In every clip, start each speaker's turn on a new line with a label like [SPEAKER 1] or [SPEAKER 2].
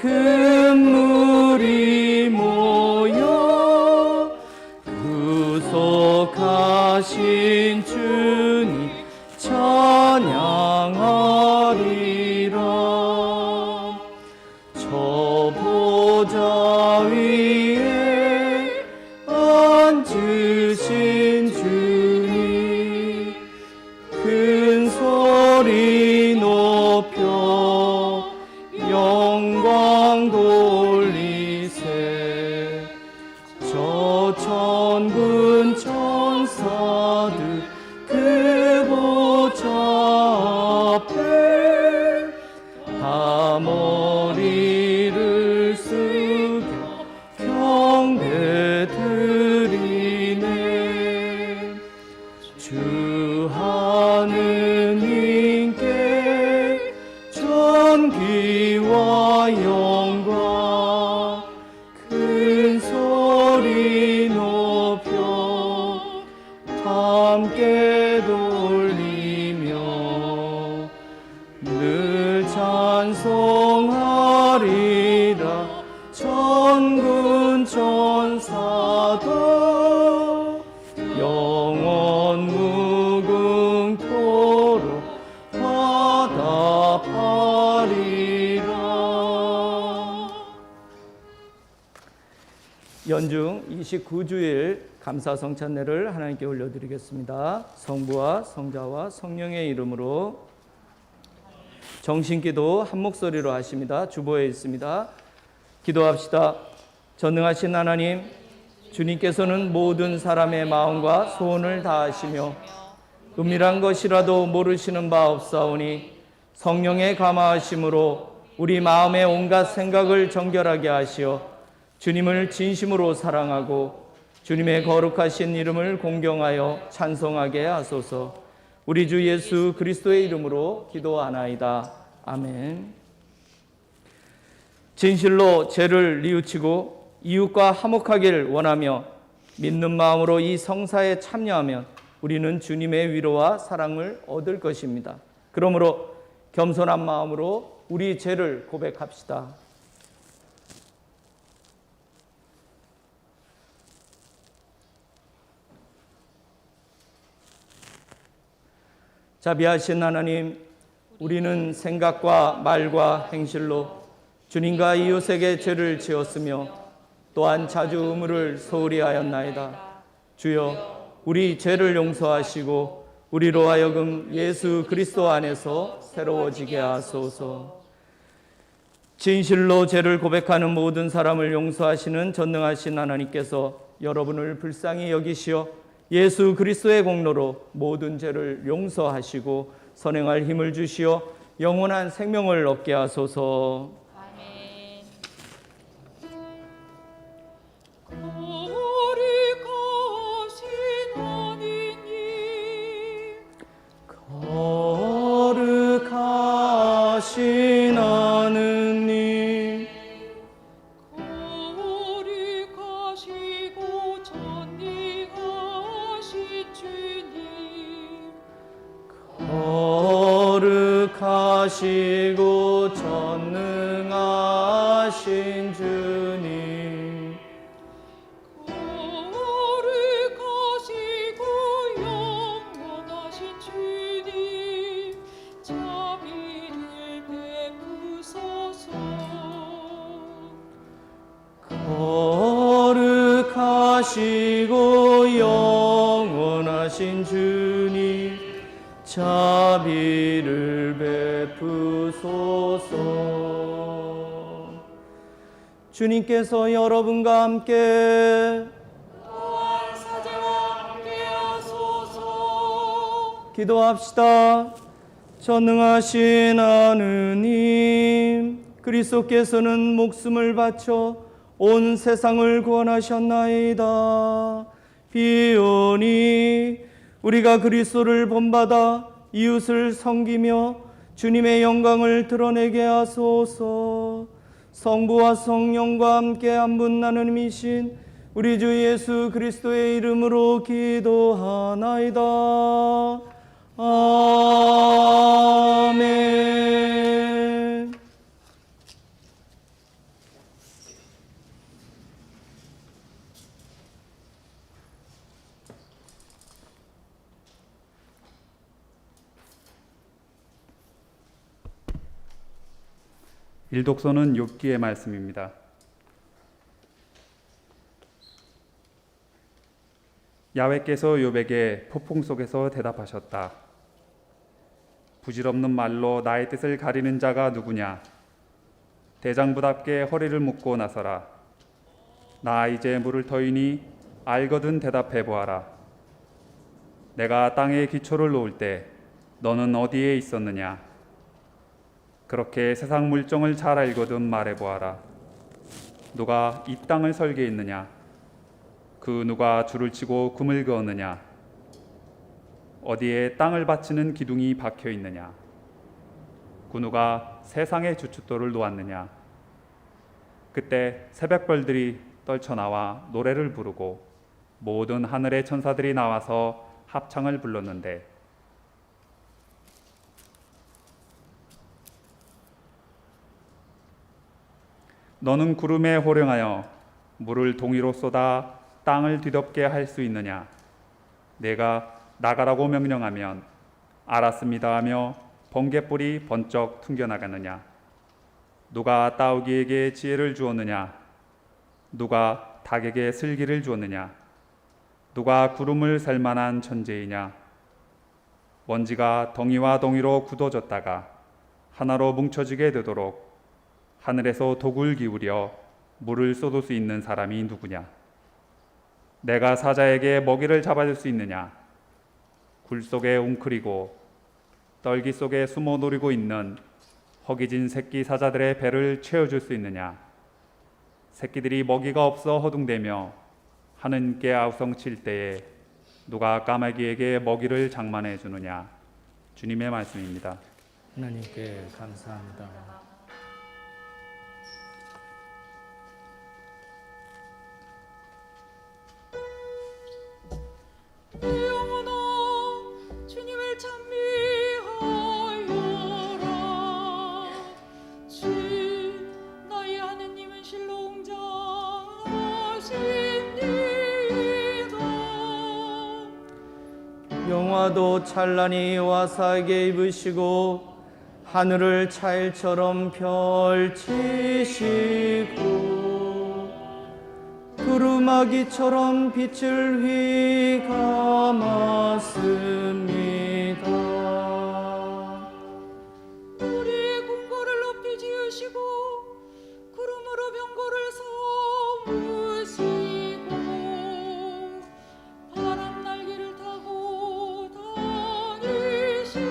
[SPEAKER 1] 큰 물이 모여 구속하신 주님 찬양하리라. 저 보좌 위에 앉으신 주님 큰 소리 높여 영광 돌리세. 저 천군 천사들 그 보좌 앞에 다 머리를 숙여 경배 드리네. 주 하느님께 존귀와 영광 큰 소리 높여 함께 돌리며 늘 찬송하리라. 천군 천사도 영원 무궁토록 화답하리라. 연중 29주일 감사성 찬례를 하나님께 올려드리겠습니다. 성부와 성자와 성령의 이름으로. 정신기도 한 목소리로 하십니다. 주보에 있습니다. 기도합시다. 전능하신 하나님, 주님께서는 모든 사람의 마음과 소원을 다하시며 은밀한 것이라도 모르시는 바 없사오니 성령의 감화하심으로 우리 마음의 온갖 생각을 정결하게 하시어 주님을 진심으로 사랑하고 주님의 거룩하신 이름을 공경하여 찬송하게 하소서. 우리 주 예수 그리스도의 이름으로 기도하나이다. 아멘. 진실로 죄를 뉘우치고 이웃과 화목하길 원하며 믿는 마음으로 이 성사에 참여하면 우리는 주님의 위로와 사랑을 얻을 것입니다. 그러므로 겸손한 마음으로 우리 죄를 고백합시다. 자비하신 하나님, 우리는 생각과 말과 행실로 주님과 이웃에게 죄를 지었으며 또한 자주 의무를 소홀히 하였나이다. 주여, 우리 죄를 용서하시고 우리로 하여금 예수 그리스도 안에서 새로워지게 하소서. 진실로 죄를 고백하는 모든 사람을 용서하시는 전능하신 하나님께서 여러분을 불쌍히 여기시어 예수 그리스도의 공로로 모든 죄를 용서하시고 선행할 힘을 주시어 영원한 생명을 얻게 하소서.
[SPEAKER 2] 아멘.
[SPEAKER 1] 거룩하신 하느님,
[SPEAKER 2] 거룩하시고 전능하신 주님,
[SPEAKER 1] 거룩하시고 전능하신 주님,
[SPEAKER 2] 거룩하시고 영원하신 주님, 자비를 베푸소서.
[SPEAKER 1] 거룩하시고 영원하신 주님, 자비를 베푸소서. 주님께서 여러분과 함께
[SPEAKER 2] 또한 사제와 함께하소서.
[SPEAKER 1] 기도합시다. 전능하신 하느님, 그리스도께서는 목숨을 바쳐 온 세상을 구원하셨나이다. 비오니 우리가 그리스도를 본받아 이웃을 섬기며 주님의 영광을 드러내게 하소서. 성부와 성령과 함께 한 분 하나님이신 우리 주 예수 그리스도의 이름으로 기도하나이다. 아멘.
[SPEAKER 3] 일독서는 욥기의 말씀입니다. 야훼께서 욥에게 폭풍 속에서 대답하셨다. 부질없는 말로 나의 뜻을 가리는 자가 누구냐? 대장부답게 허리를 묶고 나서라. 나 이제 물을 터이니 알거든 대답해 보아라. 내가 땅에 기초를 놓을 때 너는 어디에 있었느냐? 그렇게 세상 물정을 잘 알거든 말해 보아라. 누가 이 땅을 설계했느냐? 그 누가 줄을 치고 금을 그었느냐? 어디에 땅을 받치는 기둥이 박혀 있느냐? 그 누가 세상의 주춧돌을 놓았느냐? 그때 새벽별들이 떨쳐나와 노래를 부르고 모든 하늘의 천사들이 나와서 합창을 불렀는데 너는 구름에 호령하여 물을 동이로 쏟아 땅을 뒤덮게 할 수 있느냐? 내가 나가라고 명령하면 알았습니다 하며 번갯불이 번쩍 튕겨나가느냐? 누가 따오기에게 지혜를 주었느냐? 누가 닭에게 슬기를 주었느냐? 누가 구름을 셀 만한 천재이냐? 먼지가 덩이와 덩이로 굳어졌다가 하나로 뭉쳐지게 되도록 하늘에서 독을 기울여 물을 쏟을 수 있는 사람이 누구냐? 내가 사자에게 먹이를 잡아줄 수 있느냐? 굴 속에 웅크리고 떨기 속에 숨어 노리고 있는 허기진 새끼 사자들의 배를 채워줄 수 있느냐? 새끼들이 먹이가 없어 허둥대며 하느님께 아우성칠 때에 누가 까마귀에게 먹이를 장만해 주느냐? 주님의 말씀입니다.
[SPEAKER 1] 하나님께 감사합니다.
[SPEAKER 2] 영혼아 주님을 찬미하여라. 주 너희 하느님은 신롱자하십니다.
[SPEAKER 1] 영화도 찬란히 화사하게 입으시고 하늘을 차일처럼 펼치시고 두루마기처럼 빛을 휘감았습니다.
[SPEAKER 2] 우리의 궁궐을 높이 지으시고 구름으로 병거를 삼으시고 바람 날개를 타고 다니시며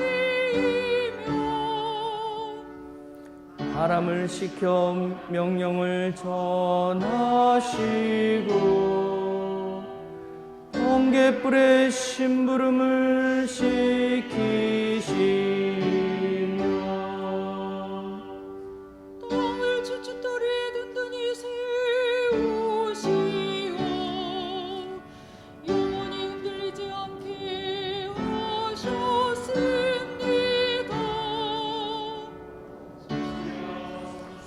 [SPEAKER 1] 바람을 시켜 명령을 전하시고 번갯불에 심부름을 시키시며
[SPEAKER 2] 땅을 주춧돌이에 든든히 세우시어 영원히 흔들리지 않게 하셨습니다.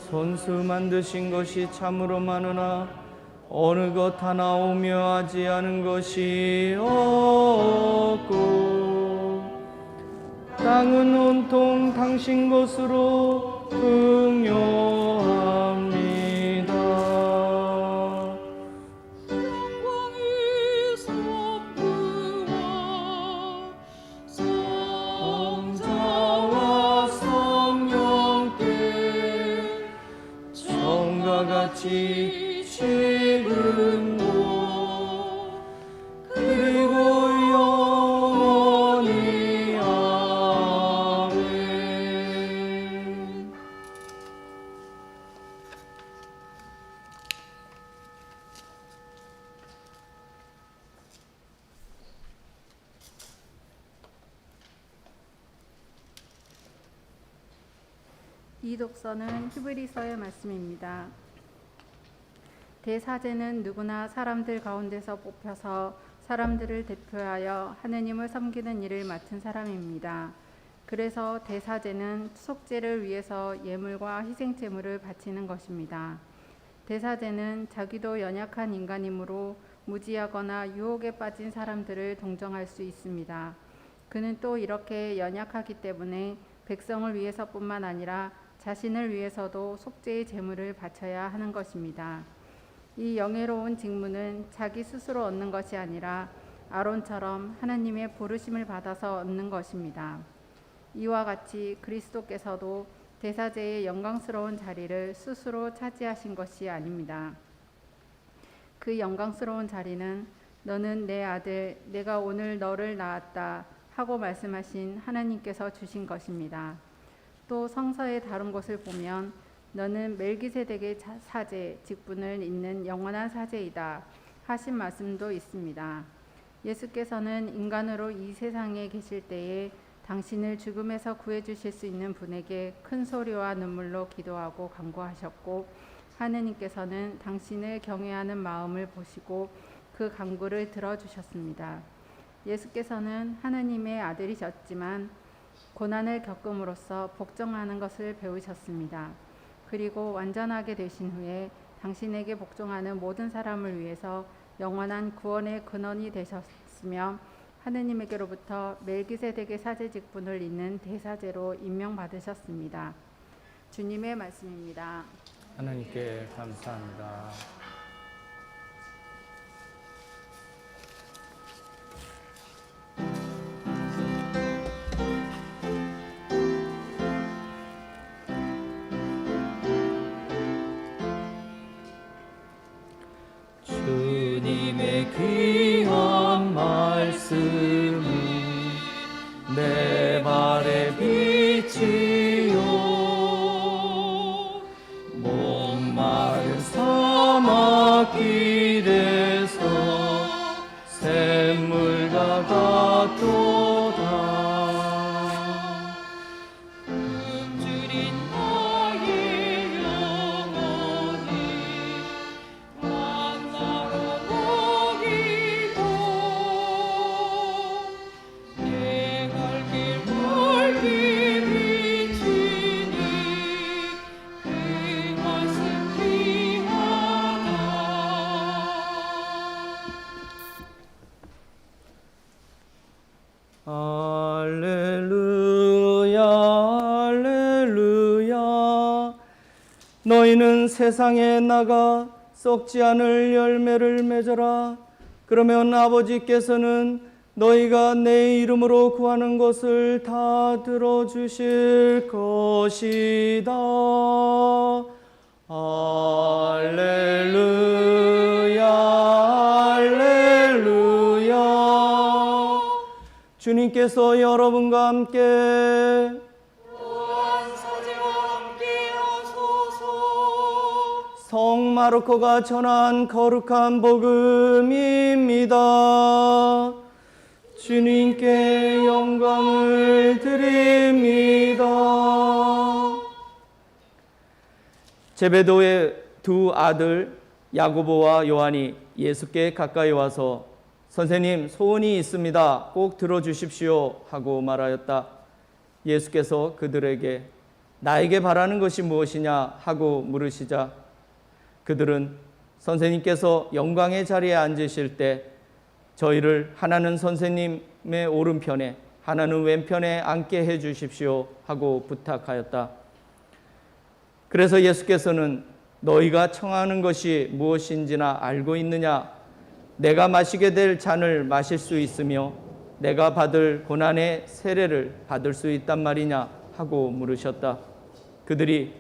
[SPEAKER 1] 손수 만드신 것이 참으로 많으나 어느 것 하나 오묘하지 않은 것이 없고 땅은 온통 당신 것으로 풍요합니다.
[SPEAKER 2] 영광이 성부와
[SPEAKER 1] 성자와 성령께 처음과 같이 지금도 그리고 영원히 아멘.
[SPEAKER 4] 이 독서는 히브리서의 말씀입니다. 대사제는 누구나 사람들 가운데서 뽑혀서 사람들을 대표하여 하느님을 섬기는 일을 맡은 사람입니다. 그래서 대사제는 속죄를 위해서 예물과 희생제물을 바치는 것입니다. 대사제는 자기도 연약한 인간이므로 무지하거나 유혹에 빠진 사람들을 동정할 수 있습니다. 그는 또 이렇게 연약하기 때문에 백성을 위해서뿐만 아니라 자신을 위해서도 속죄의 제물을 바쳐야 하는 것입니다. 이 영예로운 직무는 자기 스스로 얻는 것이 아니라 아론처럼 하나님의 부르심을 받아서 얻는 것입니다. 이와 같이 그리스도께서도 대사제의 영광스러운 자리를 스스로 차지하신 것이 아닙니다. 그 영광스러운 자리는 너는 내 아들, 내가 오늘 너를 낳았다 하고 말씀하신 하나님께서 주신 것입니다. 또 성서의 다른 곳을 보면 너는 멜기세덱의 사제 직분을 잇는 영원한 사제이다 하신 말씀도 있습니다. 예수께서는 인간으로 이 세상에 계실 때에 당신을 죽음에서 구해주실 수 있는 분에게 큰 소리와 눈물로 기도하고 간구하셨고, 하느님께서는 당신을 경외하는 마음을 보시고 그 간구를 들어주셨습니다. 예수께서는 하느님의 아들이셨지만 고난을 겪음으로써 복종하는 것을 배우셨습니다. 그리고 완전하게 되신 후에 당신에게 복종하는 모든 사람을 위해서 영원한 구원의 근원이 되셨으며 하느님에게로부터 멜기세덱의 사제 직분을 잇는 대사제로 임명받으셨습니다. 주님의 말씀입니다.
[SPEAKER 1] 하나님께 감사합니다. 주님의 귀한 말씀은 내 발의 빛이요 목마른 사막길에서 샘물과 같도다.
[SPEAKER 2] 굶주린 나의 영혼이 만나러 오기도 내 갈 길 멀리 비치니 그 말씀 귀하다.
[SPEAKER 1] 할렐루야 할렐루야. 너희는 세상에 나가 썩지 않을 열매를 맺어라. 그러면 아버지께서는 너희가 내 이름으로 구하는 것을 다 들어주실 것이다. 할렐루야 할렐루야. 주님께서 여러분과 함께
[SPEAKER 2] 또한 사제와 함께 하소서.
[SPEAKER 1] 성 마르코가 전한 거룩한 복음입니다. 주님께 영광을 드립니다. 제베도의 두 아들 야고보와 요한이 예수께 가까이 와서 선생님, 소원이 있습니다. 꼭 들어주십시오 하고 말하였다. 예수께서 그들에게 나에게 바라는 것이 무엇이냐 하고 물으시자 그들은 선생님께서 영광의 자리에 앉으실 때 저희를 하나는 선생님의 오른편에 하나는 왼편에 앉게 해 주십시오 하고 부탁하였다. 그래서 예수께서는 너희가 청하는 것이 무엇인지나 알고 있느냐? 내가 마시게 될 잔을 마실 수 있으며 내가 받을 고난의 세례를 받을 수 있단 말이냐 하고 물으셨다. 그들이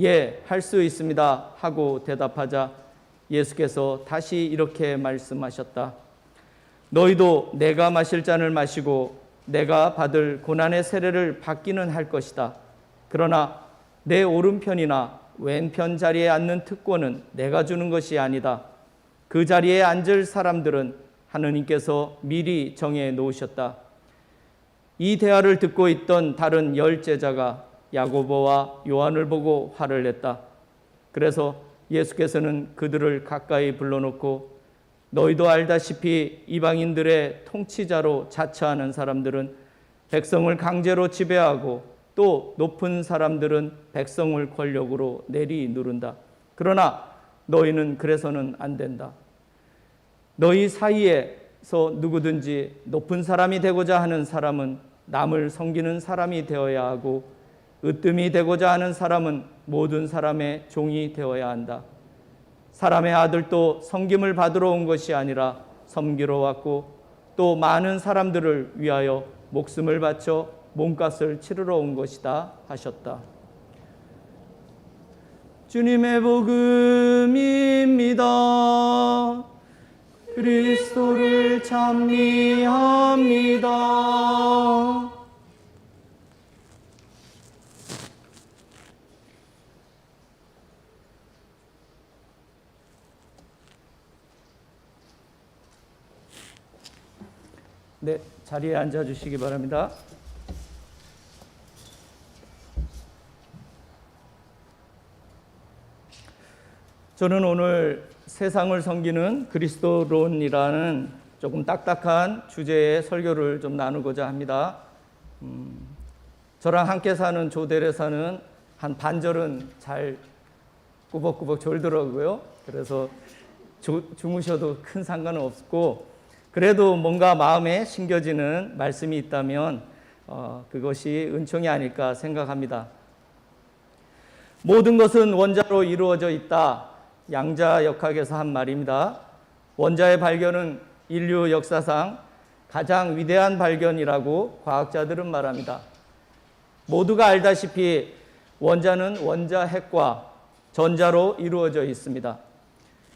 [SPEAKER 1] 예, 할 수 있습니다 하고 대답하자 예수께서 다시 이렇게 말씀하셨다. 너희도 내가 마실 잔을 마시고 내가 받을 고난의 세례를 받기는 할 것이다. 그러나 내 오른편이나 왼편 자리에 앉는 특권은 내가 주는 것이 아니다. 그 자리에 앉을 사람들은 하느님께서 미리 정해 놓으셨다. 이 대화를 듣고 있던 다른 10제자가 야고보와 요한을 보고 화를 냈다. 그래서 예수께서는 그들을 가까이 불러놓고 너희도 알다시피 이방인들의 통치자로 자처하는 사람들은 백성을 강제로 지배하고 또 높은 사람들은 백성을 권력으로 내리누른다. 그러나 너희는 그래서는 안 된다. 너희 사이에서 누구든지 높은 사람이 되고자 하는 사람은 남을 섬기는 사람이 되어야 하고 으뜸이 되고자 하는 사람은 모든 사람의 종이 되어야 한다. 사람의 아들도 섬김을 받으러 온 것이 아니라 섬기러 왔고 또 많은 사람들을 위하여 목숨을 바쳐 몸값을 치르러 온 것이다 하셨다. 주님의 복음입니다. 그리스도를 찬미합니다. 네, 자리에 앉아 주시기 바랍니다. 저는 오늘 세상을 섬기는 그리스도론이라는 조금 딱딱한 주제의 설교를 좀 나누고자 합니다. 저랑 함께 사는 조대레사는 한 반절은 잘 꾸벅꾸벅 졸더라고요. 그래서 주무셔도 큰 상관은 없고, 그래도 뭔가 마음에 심겨지는 말씀이 있다면 그것이 은총이 아닐까 생각합니다. 모든 것은 원자로 이루어져 있다. 양자역학에서 한 말입니다. 원자의 발견은 인류 역사상 가장 위대한 발견이라고 과학자들은 말합니다. 모두가 알다시피 원자는 원자핵과 전자로 이루어져 있습니다.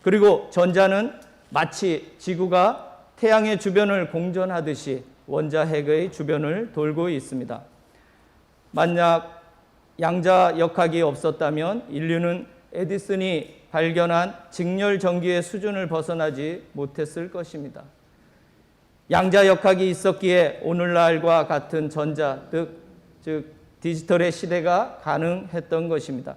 [SPEAKER 1] 그리고 전자는 마치 지구가 태양의 주변을 공전하듯이 원자핵의 주변을 돌고 있습니다. 만약 양자역학이 없었다면 인류는 에디슨이 발견한 직렬 전기의 수준을 벗어나지 못했을 것입니다. 양자역학이 있었기에 오늘날과 같은 전자, 즉 디지털의 시대가 가능했던 것입니다.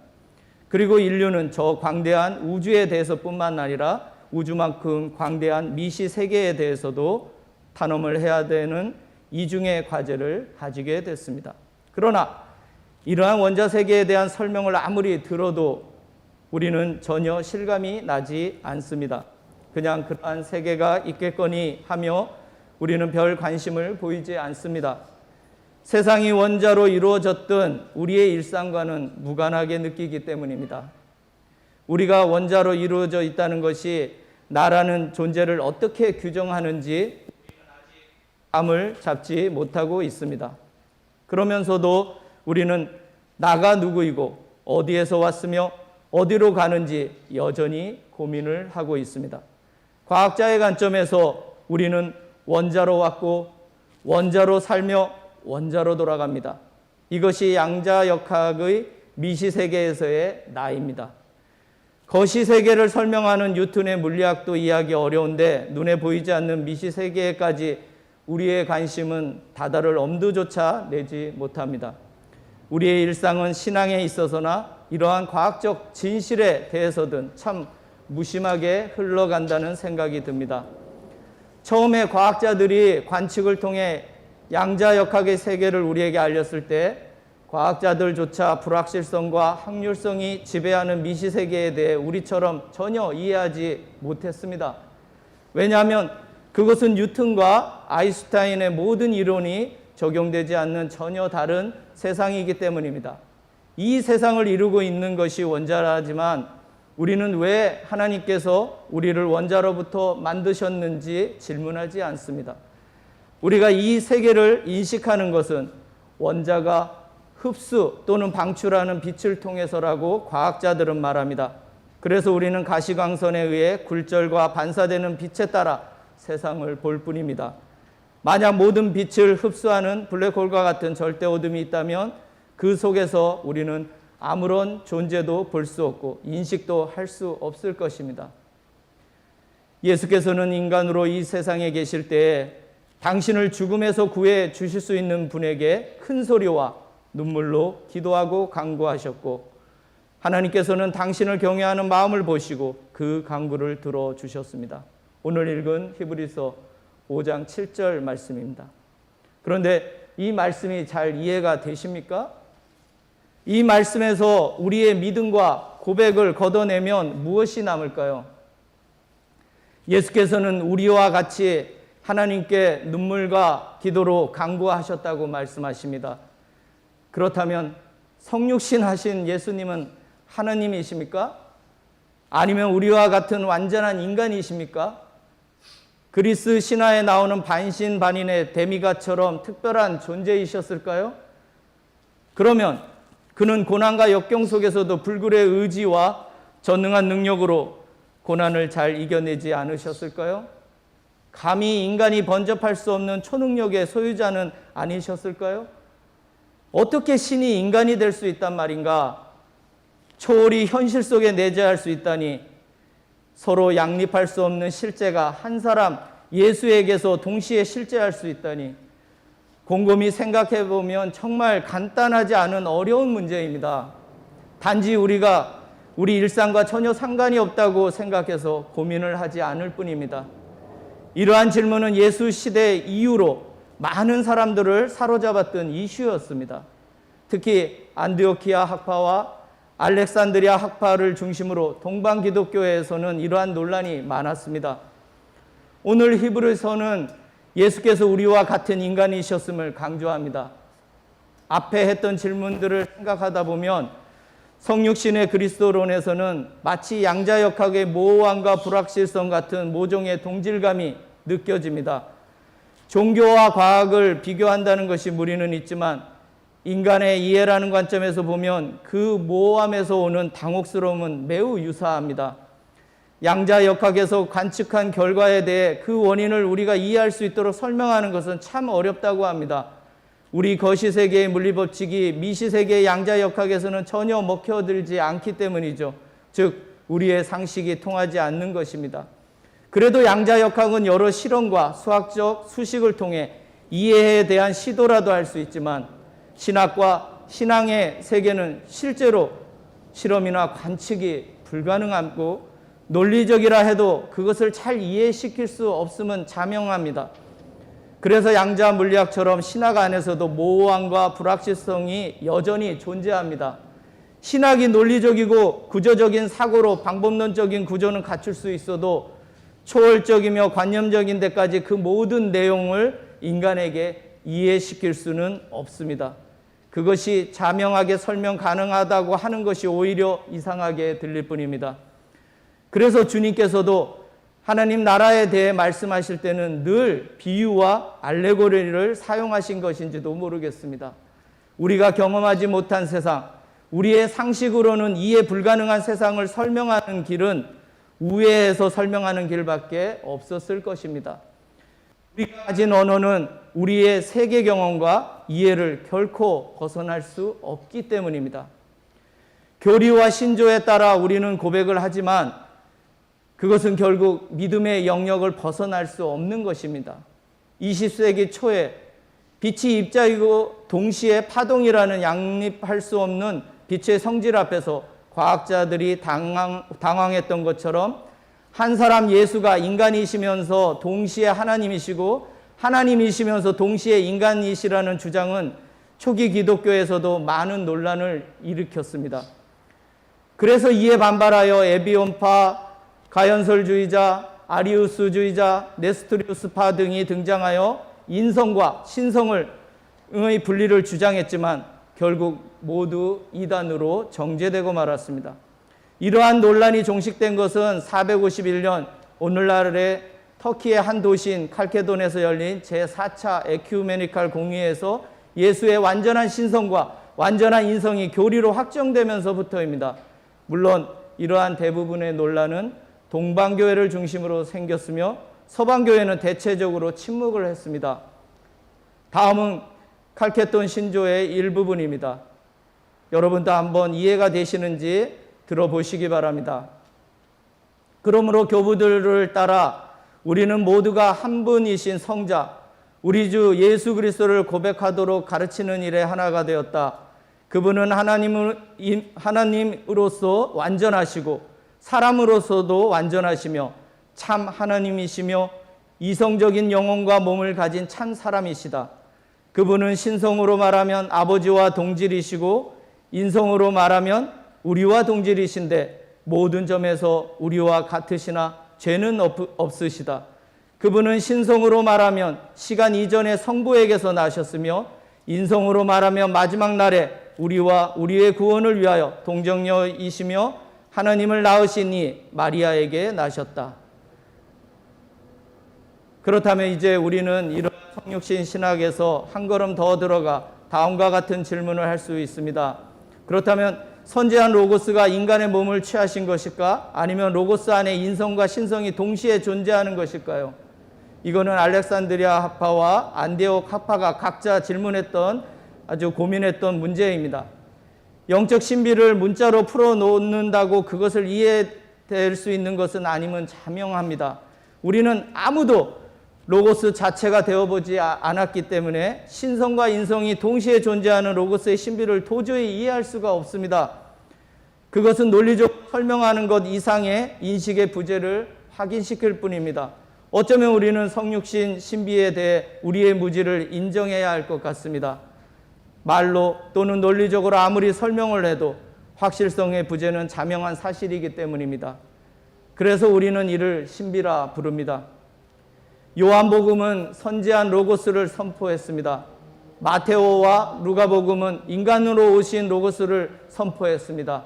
[SPEAKER 1] 그리고 인류는 저 광대한 우주에 대해서뿐만 아니라 우주만큼 광대한 미시 세계에 대해서도 탐험을 해야 되는 이중의 과제를 가지게 됐습니다. 그러나 이러한 원자 세계에 대한 설명을 아무리 들어도 우리는 전혀 실감이 나지 않습니다. 그냥 그러한 세계가 있겠거니 하며 우리는 별 관심을 보이지 않습니다. 세상이 원자로 이루어졌던 우리의 일상과는 무관하게 느끼기 때문입니다. 우리가 원자로 이루어져 있다는 것이 나라는 존재를 어떻게 규정하는지 감을 잡지 못하고 있습니다. 그러면서도 우리는 나가 누구이고 어디에서 왔으며 어디로 가는지 여전히 고민을 하고 있습니다. 과학자의 관점에서 우리는 원자로 왔고 원자로 살며 원자로 돌아갑니다. 이것이 양자역학의 미시세계에서의 나입니다. 거시세계를 설명하는 뉴턴의 물리학도 이해하기 어려운데 눈에 보이지 않는 미시세계까지 우리의 관심은 다다를 엄두조차 내지 못합니다. 우리의 일상은 신앙에 있어서나 이러한 과학적 진실에 대해서든 참 무심하게 흘러간다는 생각이 듭니다. 처음에 과학자들이 관측을 통해 양자역학의 세계를 우리에게 알렸을 때 과학자들조차 불확실성과 확률성이 지배하는 미시세계에 대해 우리처럼 전혀 이해하지 못했습니다. 왜냐하면 그것은 뉴턴과 아인슈타인의 모든 이론이 적용되지 않는 전혀 다른 세상이기 때문입니다. 이 세상을 이루고 있는 것이 원자라지만 우리는 왜 하나님께서 우리를 원자로부터 만드셨는지 질문하지 않습니다. 우리가 이 세계를 인식하는 것은 원자가 흡수 또는 방출하는 빛을 통해서라고 과학자들은 말합니다. 그래서 우리는 가시광선에 의해 굴절과 반사되는 빛에 따라 세상을 볼 뿐입니다. 만약 모든 빛을 흡수하는 블랙홀과 같은 절대 어둠이 있다면 그 속에서 우리는 아무런 존재도 볼 수 없고 인식도 할 수 없을 것입니다. 예수께서는 인간으로 이 세상에 계실 때에 당신을 죽음에서 구해 주실 수 있는 분에게 큰 소리와 눈물로 기도하고 간구하셨고 하나님께서는 당신을 경외하는 마음을 보시고 그 간구를 들어주셨습니다. 오늘 읽은 히브리서 5장 7절 말씀입니다. 그런데 이 말씀이 잘 이해가 되십니까? 이 말씀에서 우리의 믿음과 고백을 걷어내면 무엇이 남을까요? 예수께서는 우리와 같이 하나님께 눈물과 기도로 간구하셨다고 말씀하십니다. 그렇다면 성육신 하신 예수님은 하나님이십니까? 아니면 우리와 같은 완전한 인간이십니까? 그리스 신화에 나오는 반신반인의 데미가처럼 특별한 존재이셨을까요? 그러면 그는 고난과 역경 속에서도 불굴의 의지와 전능한 능력으로 고난을 잘 이겨내지 않으셨을까요? 감히 인간이 번접할 수 없는 초능력의 소유자는 아니셨을까요? 어떻게 신이 인간이 될 수 있단 말인가? 초월이 현실 속에 내재할 수 있다니, 서로 양립할 수 없는 실제가 한 사람 예수에게서 동시에 실제할 수 있다니, 곰곰이 생각해 보면 정말 간단하지 않은 어려운 문제입니다. 단지 우리가 우리 일상과 전혀 상관이 없다고 생각해서 고민을 하지 않을 뿐입니다. 이러한 질문은 예수 시대 이후로 많은 사람들을 사로잡았던 이슈였습니다. 특히 안디오키아 학파와 알렉산드리아 학파를 중심으로 동방 기독교에서는 이러한 논란이 많았습니다. 오늘 히브리서는 예수께서 우리와 같은 인간이셨음을 강조합니다. 앞에 했던 질문들을 생각하다 보면 성육신의 그리스도론에서는 마치 양자역학의 모호함과 불확실성 같은 모종의 동질감이 느껴집니다. 종교와 과학을 비교한다는 것이 무리는 있지만 인간의 이해라는 관점에서 보면 그 모호함에서 오는 당혹스러움은 매우 유사합니다. 양자역학에서 관측한 결과에 대해 그 원인을 우리가 이해할 수 있도록 설명하는 것은 참 어렵다고 합니다. 우리 거시세계의 물리법칙이 미시세계의 양자역학에서는 전혀 먹혀들지 않기 때문이죠. 즉 우리의 상식이 통하지 않는 것입니다. 그래도 양자역학은 여러 실험과 수학적 수식을 통해 이해에 대한 시도라도 할 수 있지만 신학과 신앙의 세계는 실제로 실험이나 관측이 불가능하고 논리적이라 해도 그것을 잘 이해시킬 수 없음은 자명합니다. 그래서 양자 물리학처럼 신학 안에서도 모호함과 불확실성이 여전히 존재합니다. 신학이 논리적이고 구조적인 사고로 방법론적인 구조는 갖출 수 있어도 초월적이며 관념적인 데까지 그 모든 내용을 인간에게 이해시킬 수는 없습니다. 그것이 자명하게 설명 가능하다고 하는 것이 오히려 이상하게 들릴 뿐입니다. 그래서 주님께서도 하나님 나라에 대해 말씀하실 때는 늘 비유와 알레고리를 사용하신 것인지도 모르겠습니다. 우리가 경험하지 못한 세상, 우리의 상식으로는 이해 불가능한 세상을 설명하는 길은 우회해서 설명하는 길밖에 없었을 것입니다. 우리가 가진 언어는 우리의 세계 경험과 이해를 결코 벗어날 수 없기 때문입니다. 교리와 신조에 따라 우리는 고백을 하지만 그것은 결국 믿음의 영역을 벗어날 수 없는 것입니다. 20세기 초에 빛이 입자이고 동시에 파동이라는 양립할 수 없는 빛의 성질 앞에서 과학자들이 당황했던 것처럼 한 사람 예수가 인간이시면서 동시에 하나님이시고 하나님이시면서 동시에 인간이시라는 주장은 초기 기독교에서도 많은 논란을 일으켰습니다. 그래서 이에 반발하여 에비온파, 가연설주의자, 아리우스주의자, 네스토리우스파 등이 등장하여 인성과 신성의 분리를 주장했지만 결국 모두 이단으로 정죄되고 말았습니다. 이러한 논란이 종식된 것은 451년 오늘날의 터키의 한 도시인 칼케돈에서 열린 제4차 에큐메니칼 공의회에서 예수의 완전한 신성과 완전한 인성이 교리로 확정되면서부터입니다. 물론 이러한 대부분의 논란은 동방교회를 중심으로 생겼으며 서방교회는 대체적으로 침묵을 했습니다. 다음은 칼케돈 신조의 일부분입니다. 여러분도 한번 이해가 되시는지 들어보시기 바랍니다. 그러므로 교부들을 따라 우리는 모두가 한 분이신 성자, 우리 주 예수 그리스도를 고백하도록 가르치는 일에 하나가 되었다. 그분은 하나님으로서 완전하시고 사람으로서도 완전하시며 참 하나님이시며 이성적인 영혼과 몸을 가진 참 사람이시다. 그분은 신성으로 말하면 아버지와 동질이시고 인성으로 말하면 우리와 동질이신데 모든 점에서 우리와 같으시나 죄는 없으시다. 그분은 신성으로 말하면 시간 이전에 성부에게서 나셨으며 인성으로 말하면 마지막 날에 우리와 우리의 구원을 위하여 동정녀이시며 하나님을 낳으신 이 마리아에게 나셨다. 그렇다면 이제 우리는 이런 성육신 신학에서 한 걸음 더 들어가 다음과 같은 질문을 할 수 있습니다. 그렇다면 선지한 로고스가 인간의 몸을 취하신 것일까? 아니면 로고스 안에 인성과 신성이 동시에 존재하는 것일까요? 이거는 알렉산드리아 학파와 안디옥 학파가 각자 질문했던, 아주 고민했던 문제입니다. 영적 신비를 문자로 풀어놓는다고 그것을 이해될 수 있는 것은 아니면 자명합니다. 우리는 아무도 로고스 자체가 되어보지 않았기 때문에 신성과 인성이 동시에 존재하는 로고스의 신비를 도저히 이해할 수가 없습니다. 그것은 논리적으로 설명하는 것 이상의 인식의 부재를 확인시킬 뿐입니다. 어쩌면 우리는 성육신 신비에 대해 우리의 무지를 인정해야 할 것 같습니다. 말로 또는 논리적으로 아무리 설명을 해도 확실성의 부재는 자명한 사실이기 때문입니다. 그래서 우리는 이를 신비라 부릅니다. 요한복음은 선지한 로고스를 선포했습니다. 마테오와 누가복음은 인간으로 오신 로고스를 선포했습니다.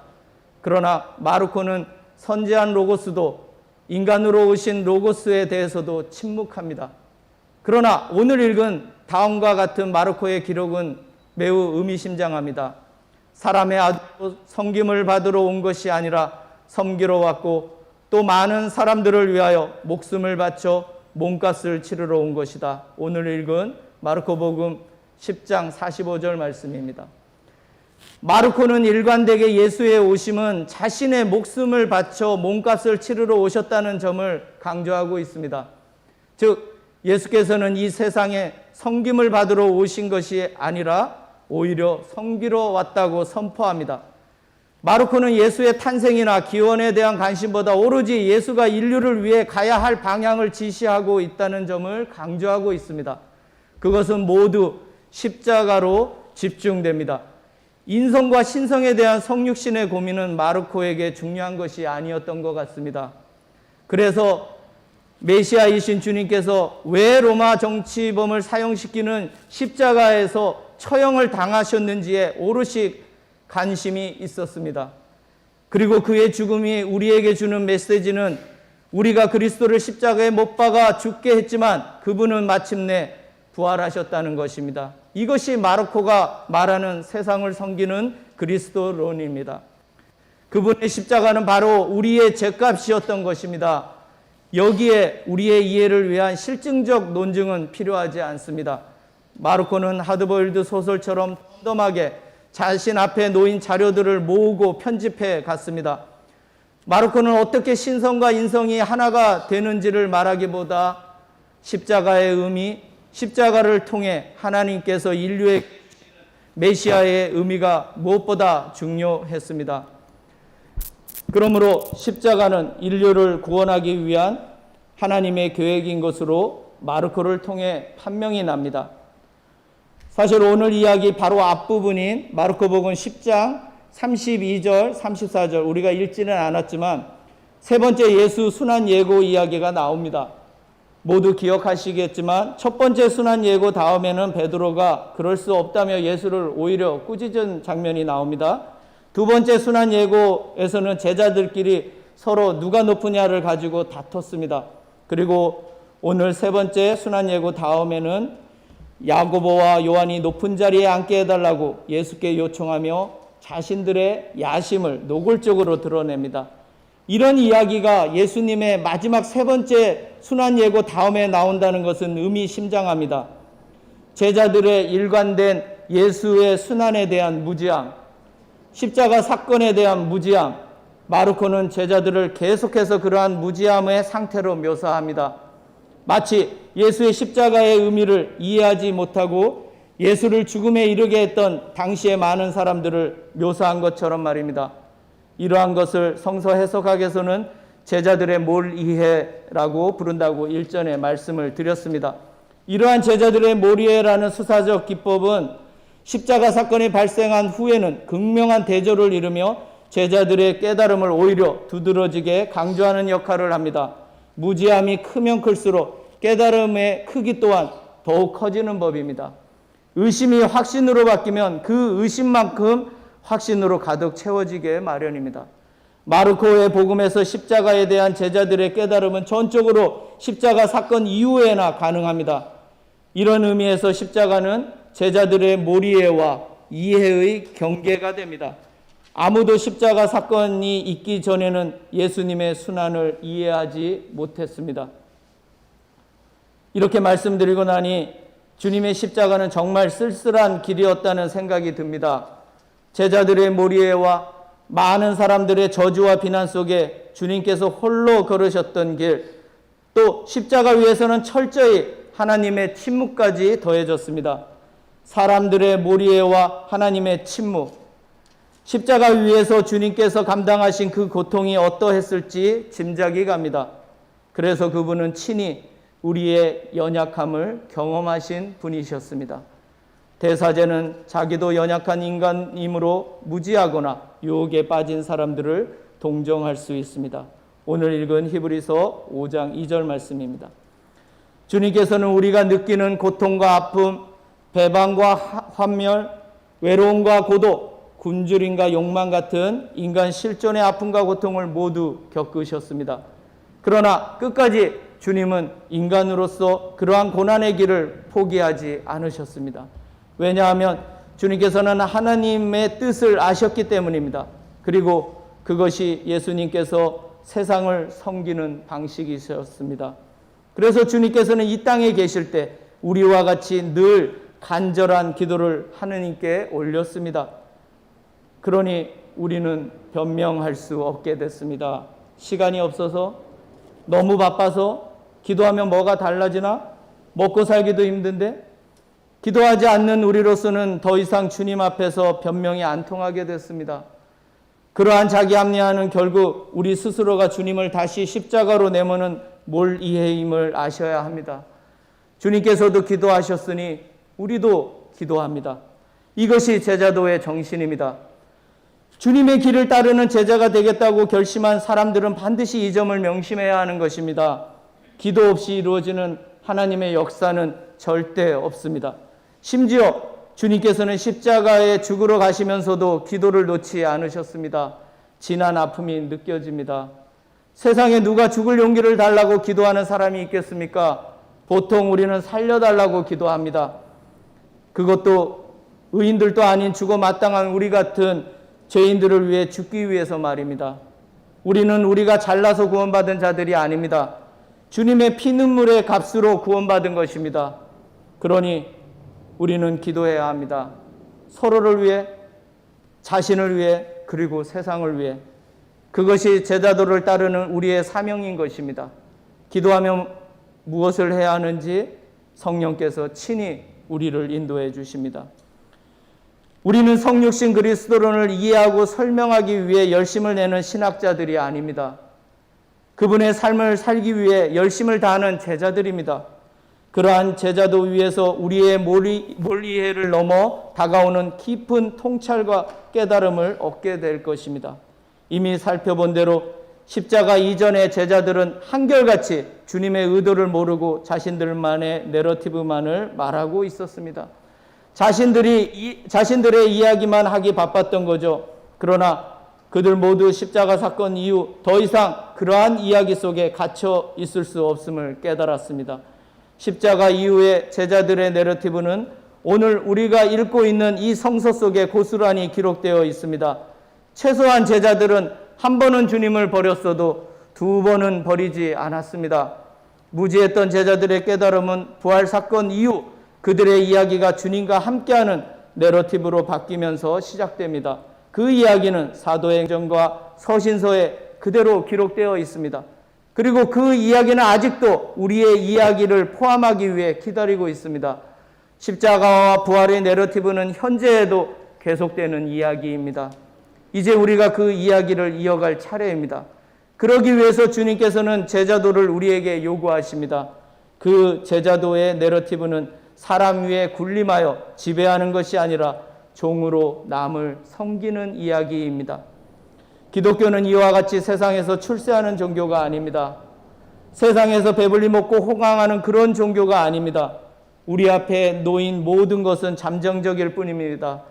[SPEAKER 1] 그러나 마르코는 선지한 로고스도 인간으로 오신 로고스에 대해서도 침묵합니다. 그러나 오늘 읽은 다음과 같은 마르코의 기록은 매우 의미심장합니다. 사람의 아들로 섬김을 받으러 온 것이 아니라 섬기러 왔고 또 많은 사람들을 위하여 목숨을 바쳐 몸값을 치르러 온 것이다. 오늘 읽은 마르코복음 10장 45절 말씀입니다. 마르코는 일관되게 예수의 오심은 자신의 목숨을 바쳐 몸값을 치르러 오셨다는 점을 강조하고 있습니다. 즉 예수께서는 이 세상에 섬김을 받으러 오신 것이 아니라 오히려 섬기러 왔다고 선포합니다. 마르코는 예수의 탄생이나 기원에 대한 관심보다 오로지 예수가 인류를 위해 가야 할 방향을 지시하고 있다는 점을 강조하고 있습니다. 그것은 모두 십자가로 집중됩니다. 인성과 신성에 대한 성육신의 고민은 마르코에게 중요한 것이 아니었던 것 같습니다. 그래서 메시아이신 주님께서 왜 로마 정치범을 사형시키는 십자가에서 처형을 당하셨는지에 오롯이 관심이 있었습니다. 그리고 그의 죽음이 우리에게 주는 메시지는 우리가 그리스도를 십자가에 못 박아 죽게 했지만 그분은 마침내 부활하셨다는 것입니다. 이것이 마르코가 말하는 세상을 섬기는 그리스도론입니다. 그분의 십자가는 바로 우리의 죄값이었던 것입니다. 여기에 우리의 이해를 위한 실증적 논증은 필요하지 않습니다. 마르코는 하드보일드 소설처럼 덤덤하게 자신 앞에 놓인 자료들을 모으고 편집해 갔습니다. 마르코는 어떻게 신성과 인성이 하나가 되는지를 말하기보다 십자가의 의미, 십자가를 통해 하나님께서 인류의 메시아의 의미가 무엇보다 중요했습니다. 그러므로 십자가는 인류를 구원하기 위한 하나님의 계획인 것으로 마르코를 통해 판명이 납니다. 사실 오늘 이야기 바로 앞부분인 마르코복음 10장 32절, 34절 우리가 읽지는 않았지만 세 번째 예수 순환 예고 이야기가 나옵니다. 모두 기억하시겠지만 첫 번째 순환 예고 다음에는 베드로가 그럴 수 없다며 예수를 오히려 꾸짖은 장면이 나옵니다. 두 번째 순환 예고에서는 제자들끼리 서로 누가 높으냐를 가지고 다퉜습니다. 그리고 오늘 세 번째 순환 예고 다음에는 야고보와 요한이 높은 자리에 앉게 해달라고 예수께 요청하며 자신들의 야심을 노골적으로 드러냅니다. 이런 이야기가 예수님의 마지막 세 번째 순환 예고 다음에 나온다는 것은 의미심장합니다. 제자들의 일관된 예수의 순환에 대한 무지함, 십자가 사건에 대한 무지함, 마르코는 제자들을 계속해서 그러한 무지함의 상태로 묘사합니다. 마치 예수의 십자가의 의미를 이해하지 못하고 예수를 죽음에 이르게 했던 당시의 많은 사람들을 묘사한 것처럼 말입니다. 이러한 것을 성서 해석학에서는 제자들의 몰이해라고 부른다고 일전에 말씀을 드렸습니다. 이러한 제자들의 몰이해라는 수사적 기법은 십자가 사건이 발생한 후에는 극명한 대조를 이루며 제자들의 깨달음을 오히려 두드러지게 강조하는 역할을 합니다. 무지함이 크면 클수록 깨달음의 크기 또한 더욱 커지는 법입니다. 의심이 확신으로 바뀌면 그 의심만큼 확신으로 가득 채워지게 마련입니다. 마르코의 복음에서 십자가에 대한 제자들의 깨달음은 전적으로 십자가 사건 이후에나 가능합니다. 이런 의미에서 십자가는 제자들의 몰이해와 이해의 경계가 됩니다. 아무도 십자가 사건이 있기 전에는 예수님의 순환을 이해하지 못했습니다. 이렇게 말씀드리고 나니 주님의 십자가는 정말 쓸쓸한 길이었다는 생각이 듭니다. 제자들의 몰이해와 많은 사람들의 저주와 비난 속에 주님께서 홀로 걸으셨던 길, 또 십자가 위에서는 철저히 하나님의 침묵까지 더해졌습니다. 사람들의 몰이해와 하나님의 침묵, 십자가 위에서 주님께서 감당하신 그 고통이 어떠했을지 짐작이 갑니다. 그래서 그분은 친히 우리의 연약함을 경험하신 분이셨습니다. 대사제는 자기도 연약한 인간이므로 무지하거나 유혹에 빠진 사람들을 동정할 수 있습니다. 오늘 읽은 히브리서 5장 2절 말씀입니다. 주님께서는 우리가 느끼는 고통과 아픔, 배반과 환멸, 외로움과 고독, 굶주림과 욕망 같은 인간 실존의 아픔과 고통을 모두 겪으셨습니다. 그러나 끝까지 주님은 인간으로서 그러한 고난의 길을 포기하지 않으셨습니다. 왜냐하면 주님께서는 하나님의 뜻을 아셨기 때문입니다. 그리고 그것이 예수님께서 세상을 섬기는 방식이셨습니다. 그래서 주님께서는 이 땅에 계실 때 우리와 같이 늘 간절한 기도를 하느님께 올렸습니다. 그러니 우리는 변명할 수 없게 됐습니다. 시간이 없어서, 너무 바빠서, 기도하면 뭐가 달라지나? 먹고 살기도 힘든데? 기도하지 않는 우리로서는 더 이상 주님 앞에서 변명이 안 통하게 됐습니다. 그러한 자기 합리화는 결국 우리 스스로가 주님을 다시 십자가로 내모는 몰이해임을 아셔야 합니다. 주님께서도 기도하셨으니 우리도 기도합니다. 이것이 제자도의 정신입니다. 주님의 길을 따르는 제자가 되겠다고 결심한 사람들은 반드시 이 점을 명심해야 하는 것입니다. 기도 없이 이루어지는 하나님의 역사는 절대 없습니다. 심지어 주님께서는 십자가에 죽으러 가시면서도 기도를 놓지 않으셨습니다. 진한 아픔이 느껴집니다. 세상에 누가 죽을 용기를 달라고 기도하는 사람이 있겠습니까? 보통 우리는 살려달라고 기도합니다. 그것도 의인들도 아닌 죽어 마땅한 우리 같은 죄인들을 위해 죽기 위해서 말입니다. 우리는 우리가 잘나서 구원받은 자들이 아닙니다. 주님의 피눈물의 값으로 구원받은 것입니다. 그러니 우리는 기도해야 합니다. 서로를 위해, 자신을 위해, 그리고 세상을 위해. 그것이 제자도를 따르는 우리의 사명인 것입니다. 기도하면 무엇을 해야 하는지 성령께서 친히 우리를 인도해 주십니다. 우리는 성육신 그리스도론을 이해하고 설명하기 위해 열심을 내는 신학자들이 아닙니다. 그분의 삶을 살기 위해 열심을 다하는 제자들입니다. 그러한 제자도 위에서 우리의 몰이해를 넘어 다가오는 깊은 통찰과 깨달음을 얻게 될 것입니다. 이미 살펴본 대로 십자가 이전의 제자들은 한결같이 주님의 의도를 모르고 자신들만의 내러티브만을 말하고 있었습니다. 자신들의 이야기만 하기 바빴던 거죠. 그러나 그들 모두 십자가 사건 이후 더 이상 그러한 이야기 속에 갇혀 있을 수 없음을 깨달았습니다. 십자가 이후의 제자들의 내러티브는 오늘 우리가 읽고 있는 이 성서 속에 고스란히 기록되어 있습니다. 최소한 제자들은 한 번은 주님을 버렸어도 두 번은 버리지 않았습니다. 무지했던 제자들의 깨달음은 부활 사건 이후 그들의 이야기가 주님과 함께하는 내러티브로 바뀌면서 시작됩니다. 그 이야기는 사도행전과 서신서에 그대로 기록되어 있습니다. 그리고 그 이야기는 아직도 우리의 이야기를 포함하기 위해 기다리고 있습니다. 십자가와 부활의 내러티브는 현재에도 계속되는 이야기입니다. 이제 우리가 그 이야기를 이어갈 차례입니다. 그러기 위해서 주님께서는 제자도를 우리에게 요구하십니다. 그 제자도의 내러티브는 사람 위에 군림하여 지배하는 것이 아니라 종으로 남을 섬기는 이야기입니다. 기독교는 이와 같이 세상에서 출세하는 종교가 아닙니다. 세상에서 배불리 먹고 호강하는 그런 종교가 아닙니다. 우리 앞에 놓인 모든 것은 잠정적일 뿐입니다.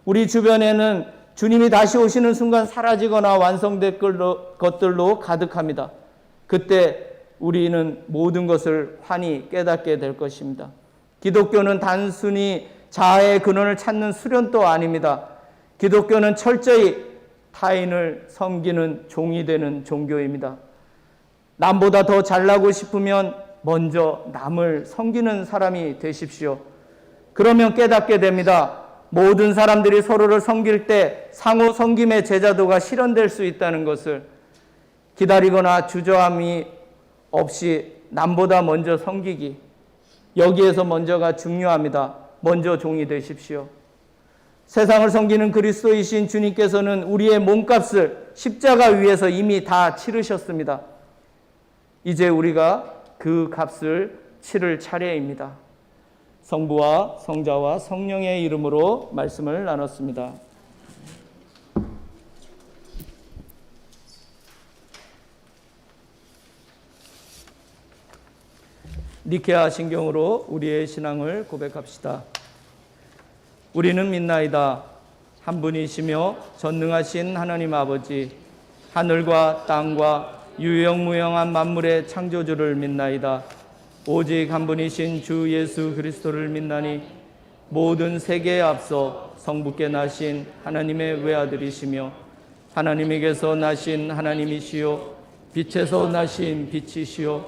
[SPEAKER 1] 우리 주변에는 주님이 다시 오시는 순간 사라지거나 완성될 것들로 가득합니다. 그때 우리는 모든 것을 환히 깨닫게 될 것입니다. 기독교는 단순히 자아의 근원을 찾는 수련도 아닙니다. 기독교는 철저히 타인을 섬기는 종이 되는 종교입니다. 남보다 더 잘나고 싶으면 먼저 남을 섬기는 사람이 되십시오. 그러면 깨닫게 됩니다. 모든 사람들이 서로를 섬길 때 상호 섬김의 제자도가 실현될 수 있다는 것을. 기다리거나 주저함이 없이 남보다 먼저 섬기기, 여기에서 먼저가 중요합니다. 먼저 종이 되십시오. 세상을 섬기는 그리스도이신 주님께서는 우리의 몸값을 십자가 위에서 이미 다 치르셨습니다. 이제 우리가 그 값을 치를 차례입니다. 성부와 성자와 성령의 이름으로 말씀을 나눴습니다. 니케아 신경으로 우리의 신앙을 고백합시다. 우리는 믿나이다. 한 분이시며 전능하신 하나님 아버지, 하늘과 땅과 유영무영한 만물의 창조주를 믿나이다. 오직 한 분이신 주 예수 그리스도를 믿나니 모든 세계에 앞서 성부께 나신 하나님의 외아들이시며 하나님에게서 나신 하나님이시요 빛에서 나신 빛이시요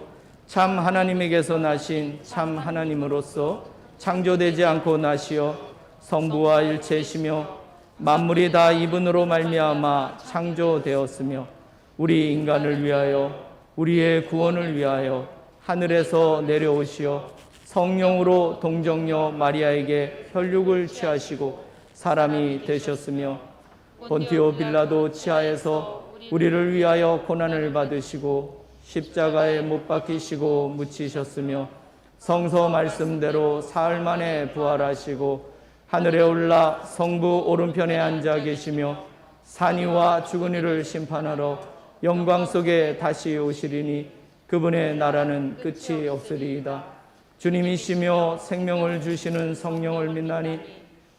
[SPEAKER 1] 참 하나님에게서 나신 참 하나님으로서 창조되지 않고 나시어 성부와 일체시며 만물이 다 이분으로 말미암아 창조되었으며 우리 인간을 위하여 우리의 구원을 위하여 하늘에서 내려오시어 성령으로 동정녀 마리아에게 혈육을 취하시고 사람이 되셨으며 본티오 빌라도 치하에서 우리를 위하여 고난을 받으시고 십자가에 못 박히시고 묻히셨으며 성서 말씀대로 사흘 만에 부활하시고 하늘에 올라 성부 오른편에 앉아 계시며 산이와 죽은 이를 심판하러 영광 속에 다시 오시리니 그분의 나라는 끝이 없으리이다. 주님이시며 생명을 주시는 성령을 믿나니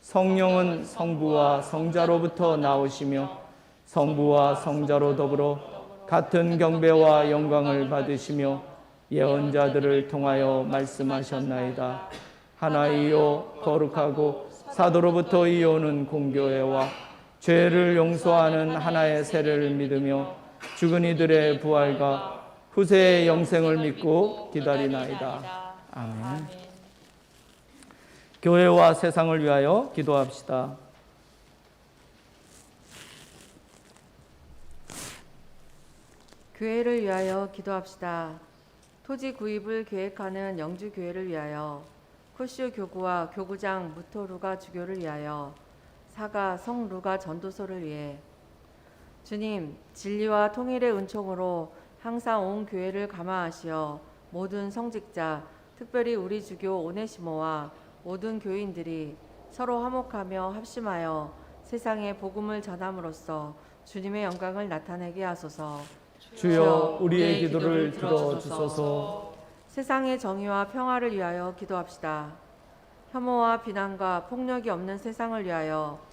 [SPEAKER 1] 성령은 성부와 성자로부터 나오시며 성부와 성자로 더불어 같은 경배와 영광을 받으시며 예언자들을 통하여 말씀하셨나이다. 하나이요 거룩하고 사도로부터 이어오는 공교회와 죄를 용서하는 하나의 세례를 믿으며 죽은 이들의 부활과 후세의 영생을 믿고 기다리나이다. 아멘. 교회와 세상을 위하여 기도합시다.
[SPEAKER 5] 교회를 위하여 기도합시다. 토지 구입을 계획하는 영주교회를 위하여 쿠슈 교구와 교구장 무토루가 주교를 위하여 사가 성루가 전도소를 위해 주님, 진리와 통일의 은총으로 항상 온 교회를 감화하시어 모든 성직자, 특별히 우리 주교 오네시모와 모든 교인들이 서로 화목하며 합심하여 세상에 복음을 전함으로써 주님의 영광을 나타내게 하소서.
[SPEAKER 1] 주여 우리의 기도를 들어주소서.
[SPEAKER 5] 세상의 정의와 평화를 위하여 기도합시다. 혐오와 비난과 폭력이 없는 세상을 위하여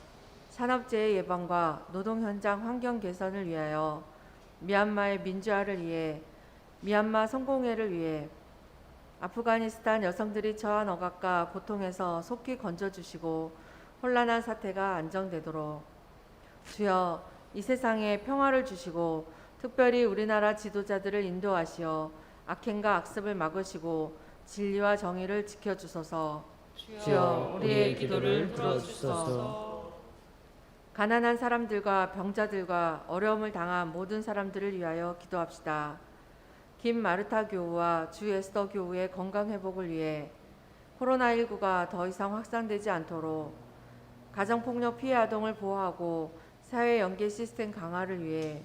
[SPEAKER 5] 산업재해 예방과 노동 현장 환경 개선을 위하여 미얀마의 민주화를 위해 미얀마 성공회를 위해 아프가니스탄 여성들이 처한 억압과 고통에서 속히 건져주시고 혼란한 사태가 안정되도록 주여 이 세상에 평화를 주시고 특별히 우리나라 지도자들을 인도하시어 악행과 악습을 막으시고 진리와 정의를 지켜주소서.
[SPEAKER 1] 주여 우리의 기도를 들어주소서.
[SPEAKER 5] 가난한 사람들과 병자들과 어려움을 당한 모든 사람들을 위하여 기도합시다. 김 마르타 교우와 주 에스더 교우의 건강 회복을 위해 코로나19가 더 이상 확산되지 않도록 가정폭력 피해 아동을 보호하고 사회 연계 시스템 강화를 위해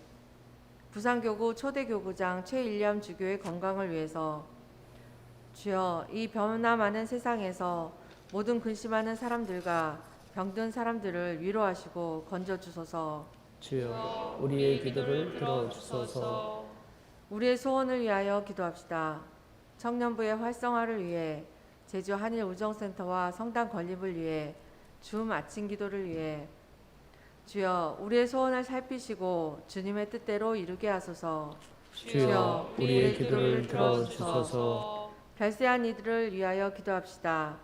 [SPEAKER 5] 부산교구 초대교구장 최일념 주교의 건강을 위해서 주여 이 변화 많은 세상에서 모든 근심하는 사람들과 병든 사람들을 위로하시고 건져주소서.
[SPEAKER 1] 주여 우리의 기도를 들어주소서.
[SPEAKER 5] 우리의 소원을 위하여 기도합시다. 청년부의 활성화를 위해 제주 한일 우정센터와 성당 건립을 위해 줌 아침 기도를 위해 주여 우리의 소원을 살피시고 주님의 뜻대로 이루게 하소서.
[SPEAKER 1] 주여 우리의 기도를 들어주소서.
[SPEAKER 5] 별세한 이들을 위하여 기도합시다.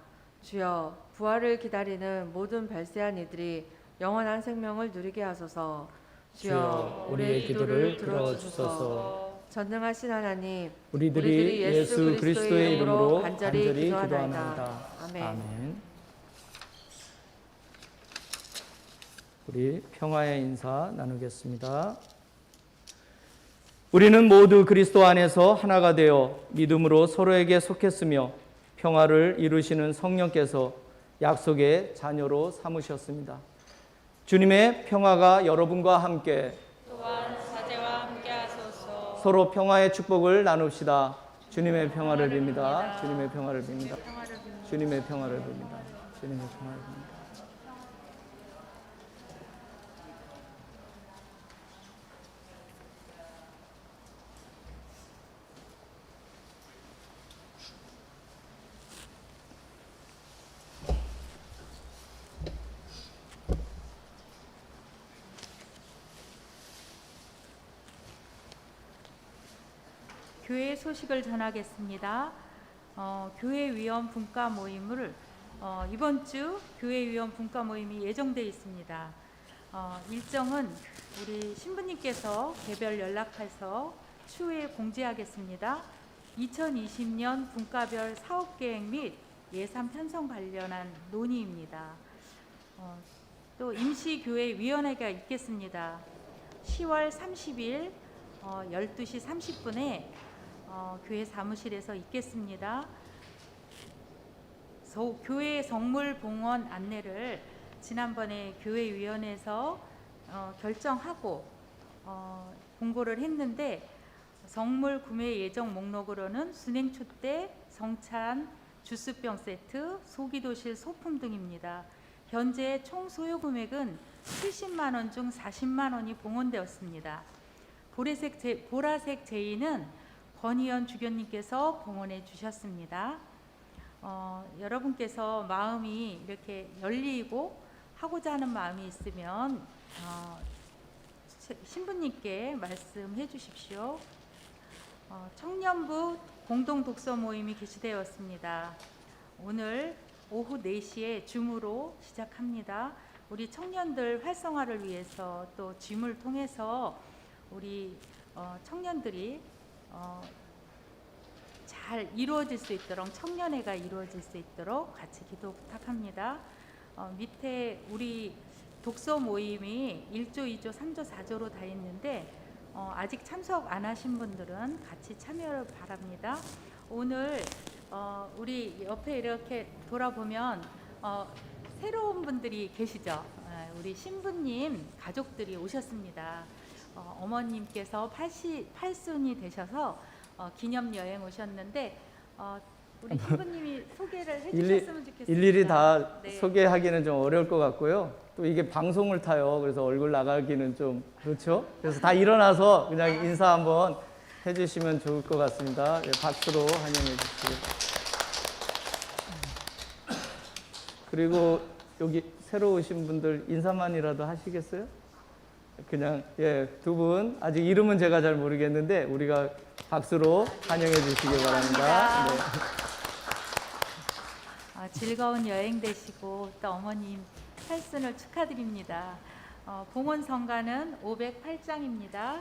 [SPEAKER 5] 주여 부활을 기다리는 모든 별세한 이들이 영원한 생명을 누리게 하소서.
[SPEAKER 1] 주여 우리의 기도를 들어주소서.
[SPEAKER 5] 전능하신 하나님,
[SPEAKER 1] 우리들이 예수 그리스도의 이름으로
[SPEAKER 5] 간절히
[SPEAKER 1] 간절히
[SPEAKER 5] 기도하나이다.
[SPEAKER 1] 기도하나이다.
[SPEAKER 5] 아멘.
[SPEAKER 1] 아멘. 우리 평화의 인사 나누겠습니다. 우리는 모두 그리스도 안에서 하나가 되어 믿음으로 서로에게 속했으며 평화를 이루시는 성령께서 약속의 자녀로 삼으셨습니다. 주님의 평화가 여러분과 함께
[SPEAKER 2] 또한 사제와 함께 하소서.
[SPEAKER 1] 서로 평화의 축복을 나눕시다. 주님의 평화를 빕니다. 주님의 평화를 빕니다. 주님의 평화를 빕니다. 주님의 평화를 빕니다.
[SPEAKER 6] 교회 소식을 전하겠습니다. 교회 위원 분과 모임을 이번 주 교회 위원 분과 모임이 예정돼 있습니다. 일정은 우리 신부님께서 개별 연락해서 추후에 공지하겠습니다. 2020년 분과별 사업 계획 및 예산 편성 관련한 논의입니다. 또 임시교회 위원회가 있겠습니다. 10월 30일 12시 30분에 교회 사무실에서 있겠습니다. 교회 성물 봉헌 안내를 지난번에 교회위원회에서 결정하고 공고를 했는데 성물 구매 예정 목록으로는 순행초 대, 성찬, 주스병 세트, 소기도실 소품 등입니다. 현재 총 소요 금액은 70만 원 중 40만 원이 봉헌되었습니다. 보라색 제의는 권희연 주교님께서 봉헌해 주셨습니다. 여러분께서 마음이 이렇게 열리고 하고자 하는 마음이 있으면 신부님께 말씀해 주십시오. 청년부 공동 독서 모임이 개시되었습니다. 오늘 오후 4시에 줌으로 시작합니다. 우리 청년들 활성화를 위해서 또 줌을 통해서 우리 청년들이 잘 이루어질 수 있도록 청년회가 이루어질 수 있도록 같이 기도 부탁합니다. 밑에 우리 독서 모임이 1조, 2조, 3조, 4조로 다 있는데 아직 참석 안 하신 분들은 같이 참여를 바랍니다. 오늘 우리 옆에 이렇게 돌아보면 새로운 분들이 계시죠. 우리 신부님 가족들이 오셨습니다. 어머님께서 88순이 되셔서 기념 여행 오셨는데 우리 신부님이 소개를 해주셨으면 좋겠습니다.
[SPEAKER 1] 일일이 다
[SPEAKER 6] 네.
[SPEAKER 1] 소개하기는 좀 어려울 것 같고요. 또 이게 방송을 타요. 그래서 얼굴 나가기는 좀 그렇죠. 그래서 다 일어나서 그냥 인사 한번 해주시면 좋을 것 같습니다. 네, 박수로 환영해 주시고. 그리고 여기 새로 오신 분들 인사만이라도 하시겠어요? 그냥 두 분 아직 이름은 제가 잘 모르겠는데 우리가 박수로 환영해 주시기 바랍니다. 네.
[SPEAKER 6] 즐거운 여행 되시고 또 어머님 팔순을 축하드립니다. 봉헌 성가는 508장입니다.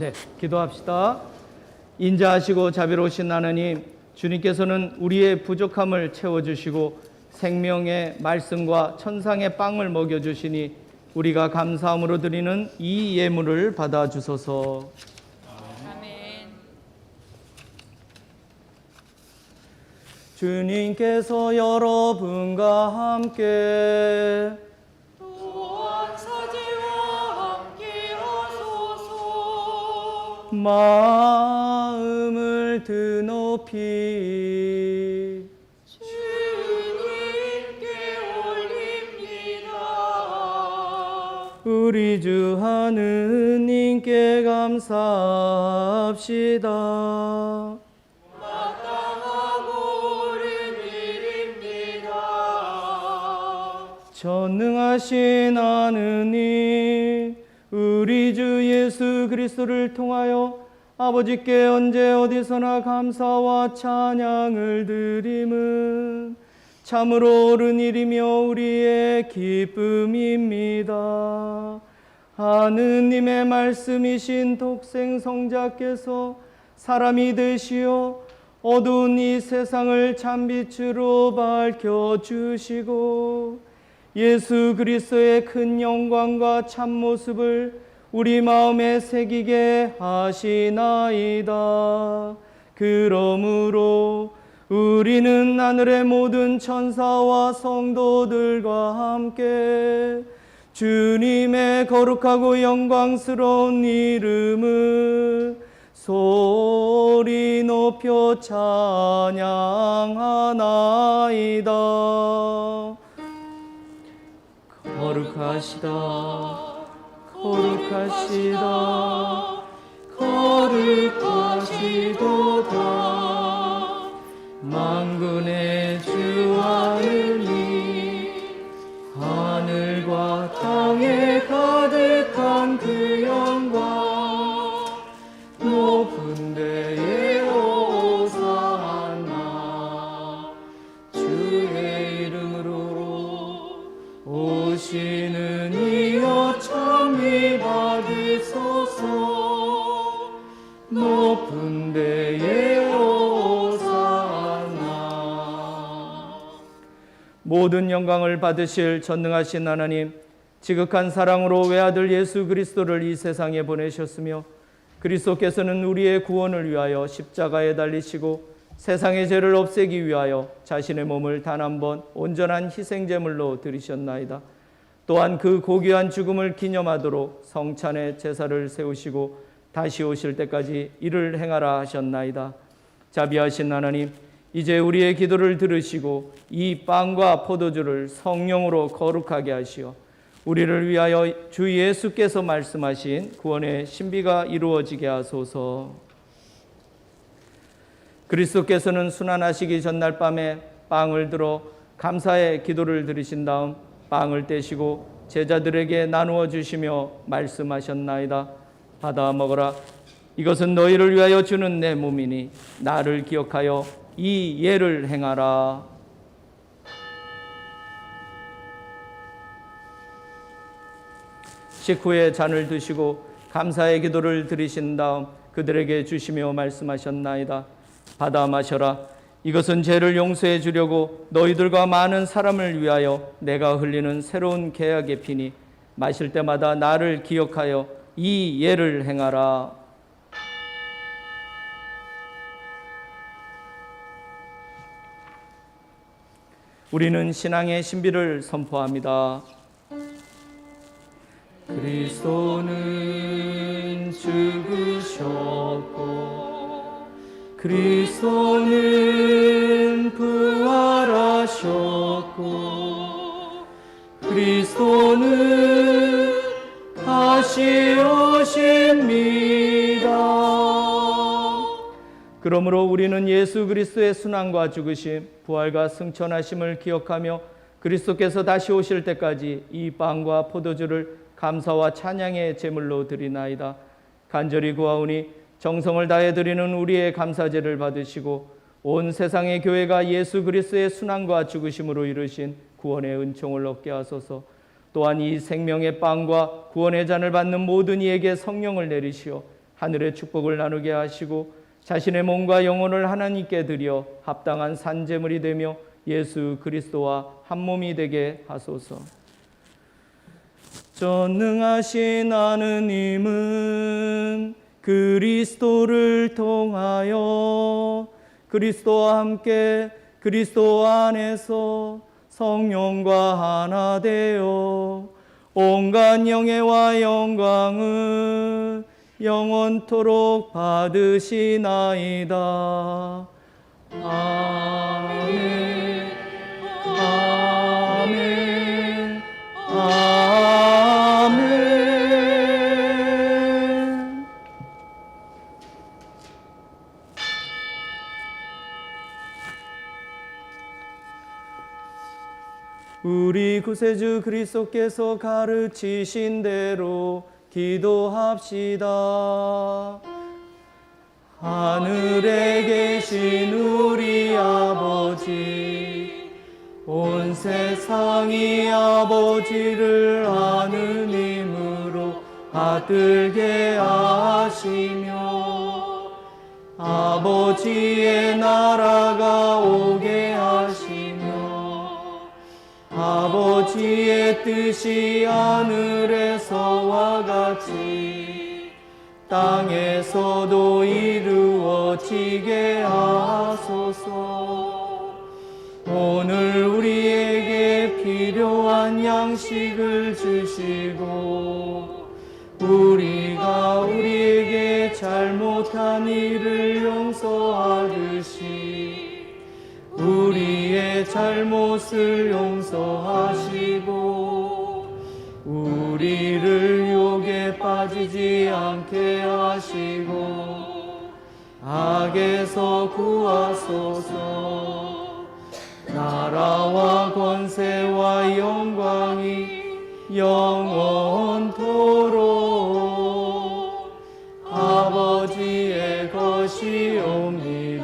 [SPEAKER 1] 네, 기도합시다. 인자하시고 자비로우신 하나님, 주님께서는 우리의 부족함을 채워주시고 생명의 말씀과 천상의 빵을 먹여주시니 우리가 감사함으로 드리는 이 예물을 받아주소서.
[SPEAKER 2] 아멘.
[SPEAKER 1] 주님께서 여러분과 함께
[SPEAKER 2] 또한 사제와 함께 하소서.
[SPEAKER 1] 마음을 드높이
[SPEAKER 2] 주님께 올립니다.
[SPEAKER 1] 우리 주 하느님께 감사합시다.
[SPEAKER 2] 마땅하고 옳은 일입니다.
[SPEAKER 1] 전능하신 하느님, 우리 주 예수 그리스도를 통하여 아버지께 언제 어디서나 감사와 찬양을 드림은 참으로 옳은 일이며 우리의 기쁨입니다. 하느님의 말씀이신 독생 성자께서 사람이 되시어 어두운 이 세상을 참빛으로 밝혀주시고 예수 그리스도의 큰 영광과 참모습을 우리 마음에 새기게 하시나이다. 그러므로 우리는 하늘의 모든 천사와 성도들과 함께 주님의 거룩하고 영광스러운 이름을 소리 높여 찬양하나이다. 거룩하시다, 거룩하시다, 거룩하시도다. 만군의 주 하느님, 하늘과 땅에 가득한 그 영광, 높은 데에 오사나. 주의 이름으로 오시는 이여 찬미 받으소서. 높은 데에 오사나. 모든 영광을 받으실 전능하신 하나님, 지극한 사랑으로 외아들 예수 그리스도를 이 세상에 보내셨으며 그리스도께서는 우리의 구원을 위하여 십자가에 달리시고 세상의 죄를 없애기 위하여 자신의 몸을 단 한 번 온전한 희생제물로 드리셨나이다. 또한 그 고귀한 죽음을 기념하도록 성찬의 제사를 세우시고 다시 오실 때까지 이를 행하라 하셨나이다. 자비하신 하나님, 이제 우리의 기도를 들으시고 이 빵과 포도주를 성령으로 거룩하게 하시어 우리를 위하여 주 예수께서 말씀하신 구원의 신비가 이루어지게 하소서. 그리스도께서는 순환하시기 전날 밤에 빵을 들어 감사의 기도를 드리신 다음 빵을 떼시고 제자들에게 나누어 주시며 말씀하셨나이다. 받아 먹어라. 이것은 너희를 위하여 주는 내 몸이니 나를 기억하여 이 예를 행하라. 식후에 잔을 드시고 감사의 기도를 드리신 다음 그들에게 주시며 말씀하셨나이다. 받아 마셔라. 이것은 죄를 용서해 주려고 너희들과 많은 사람을 위하여 내가 흘리는 새로운 계약의 피니 마실 때마다 나를 기억하여 이 예를 행하라. 우리는 신앙의 신비를 선포합니다. 그리스도는 죽으셨고 그리스도는 부활하셨고 그리스도는 다시 오십니다. 그러므로 우리는 예수 그리스도의 순환과 죽으심, 부활과 승천하심을 기억하며 그리스도께서 다시 오실 때까지 이 빵과 포도주를 감사와 찬양의 제물로 드리나이다. 간절히 구하오니 정성을 다해 드리는 우리의 감사제를 받으시고 온 세상의 교회가 예수 그리스도의 순환과 죽으심으로 이루신 구원의 은총을 얻게 하소서. 또한 이 생명의 빵과 구원의 잔을 받는 모든 이에게 성령을 내리시어 하늘의 축복을 나누게 하시고 자신의 몸과 영혼을 하나님께 드려 합당한 산제물이 되며 예수 그리스도와 한 몸이 되게 하소서. 전능하신 하느님은 그리스도를 통하여 그리스도와 함께 그리스도 안에서 성령과 하나 되어 온갖 영예와 영광을 영원토록 받으시나이다. 아멘. 아멘. 아멘. 우리 구세주 그리스도께서 가르치신 대로 기도합시다. 하늘에 계신 우리 아버지, 온 세상이 아버지를 하느님으로 받들게 하시며 아버지의 나라가 오게 하시며 아버지의 뜻이 하늘에서와 같이 땅에서도 이루어지게 하소서. 오늘 우리에게 필요한 양식을 주시고 우리가 우리에게 잘못한 일을 용서하듯이 우리의 잘못을 용서하시고 우리를 유혹에 빠지지 않게 하시고 악에서 구하소서. 나라와 권세와 영광이 영원토록 아버지의 것이옵니다.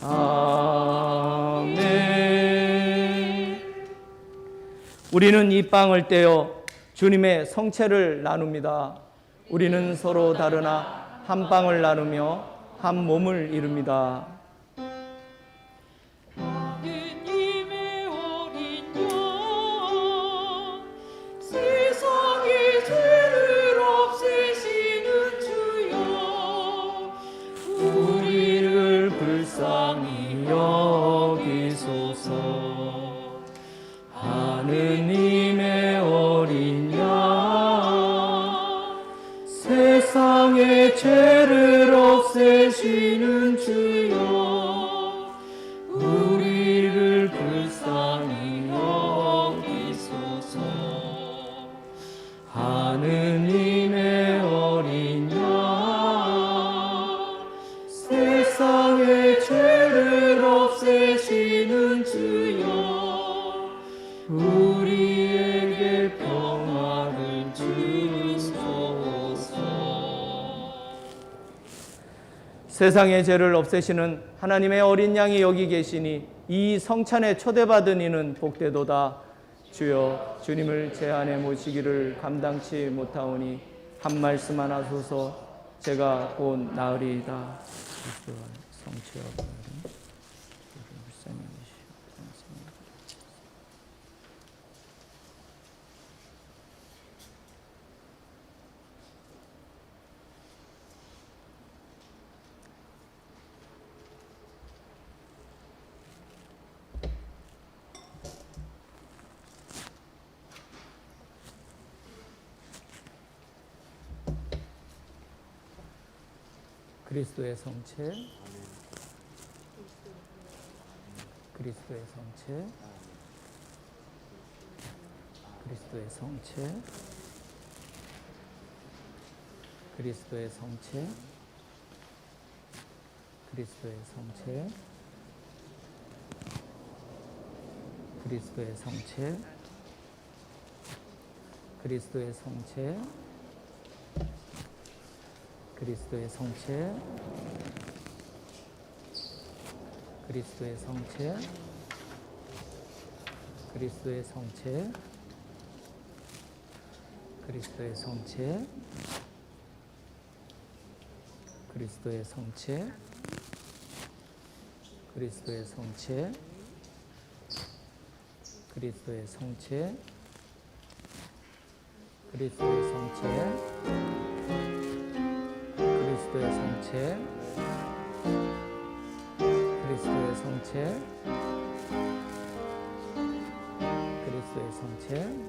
[SPEAKER 1] 아멘. 우리는 이 빵을 떼어 주님의 성체를 나눕니다. 우리는 서로 다르나 한 빵을 나누며 한 몸을 이룹니다.
[SPEAKER 2] 하느님의 어린 양, 세상의 죄를 없애시는 주여,
[SPEAKER 1] 우리를 불쌍히 여기소서. 하느님의 어린 양, 세상의 죄를 없애시는 주여, 우리를 불쌍히 여기소서. 하느님의 어린 양, 세상의 죄를 없애시는 주여, 우리에게 평화를 주소서. 세상의 죄를 없애시는 하나님의 어린 양이 여기 계시니 이 성찬에 초대받은 이는 복되도다. 주여, 주님을 제 안에 모시기를 감당치 못하오니 한 말씀만 하소서. 제가 곧 나으리이다. 그리스도와 성체와 부활은 불쌍히 여기시오. 그리스도의 성체, 그리스도의 성체, 그리스도의 성체, 그리스도의 성체, 그리스도의 성체, 그리스도의 성체, 그리스도의 성체, 그리스도의 성체, 그리스도의 성체, 그리스도의 성체, 그리스도의 성체, 그리스도의 성체, 그리스도의 성체, 그리스도의 성체, 그리스도의 성체, 그리스도의 성체, 그리스도의 성체, 그리스도의 성체, 그리스도의 성체,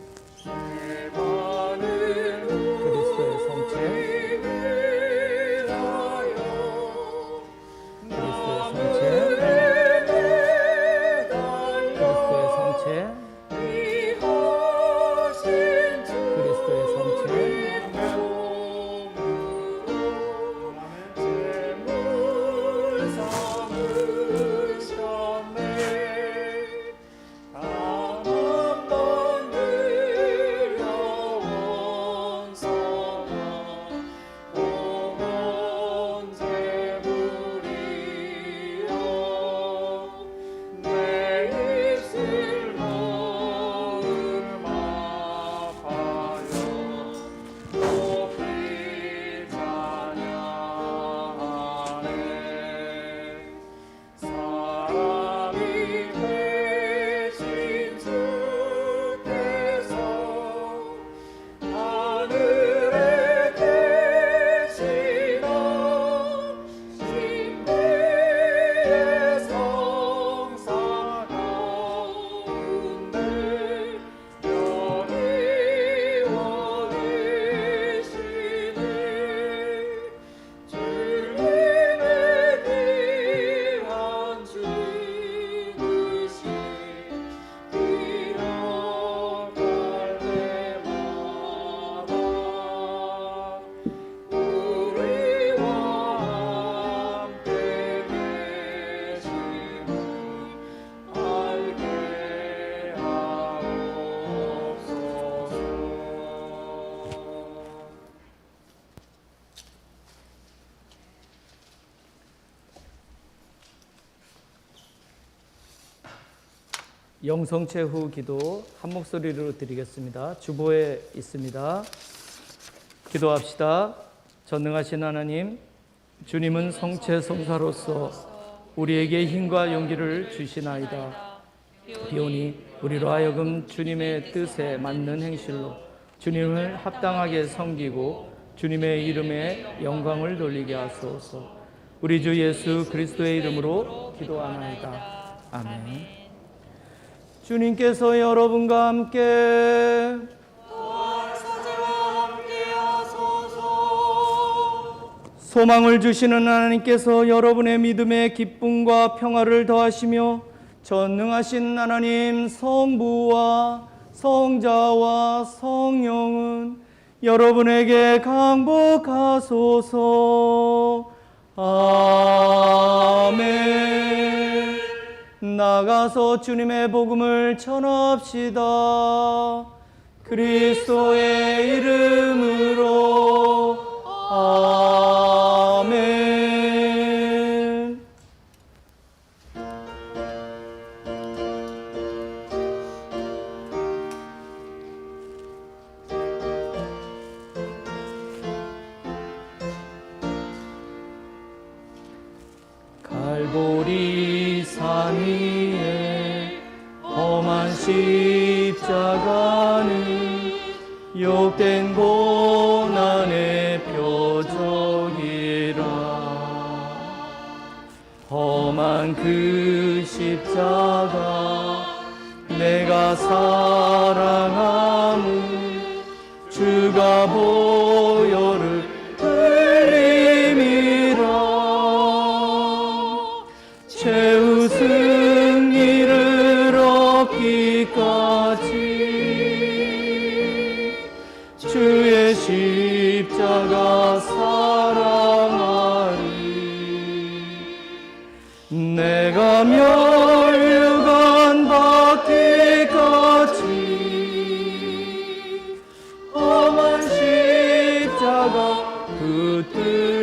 [SPEAKER 1] 영성체 후 기도 한 목소리로 드리겠습니다. 주보에 있습니다. 기도합시다. 전능하신 하나님, 주님은 성체 성사로서 우리에게 힘과 용기를 주시나이다. 비오니 우리로 하여금 주님의 뜻에 맞는 행실로 주님을 합당하게 섬기고 주님의 이름에 영광을 돌리게 하소서. 우리 주 예수 그리스도의 이름으로 기도하나이다. 아멘. 주님께서 여러분과 함께 소망을 주시는 하나님께서 여러분의 믿음에 기쁨과 평화를 더하시며 전능하신 하나님 성부와 성자와 성령은 여러분에게 강복하소서. 아멘. 나가서 주님의 복음을 전합시다. 그리스도의 이름으로. 아멘. 갈보리 산 위에 험한 십자가는 욕된 고난의 표적이라. 험한 그 십자가 내가 사랑함은 주가 보혈을 흘림이라. 최후 승리를 얻기까지 주의 십자가 사랑하리. 내가 멸류관 받기까지 험한 십자가 붙들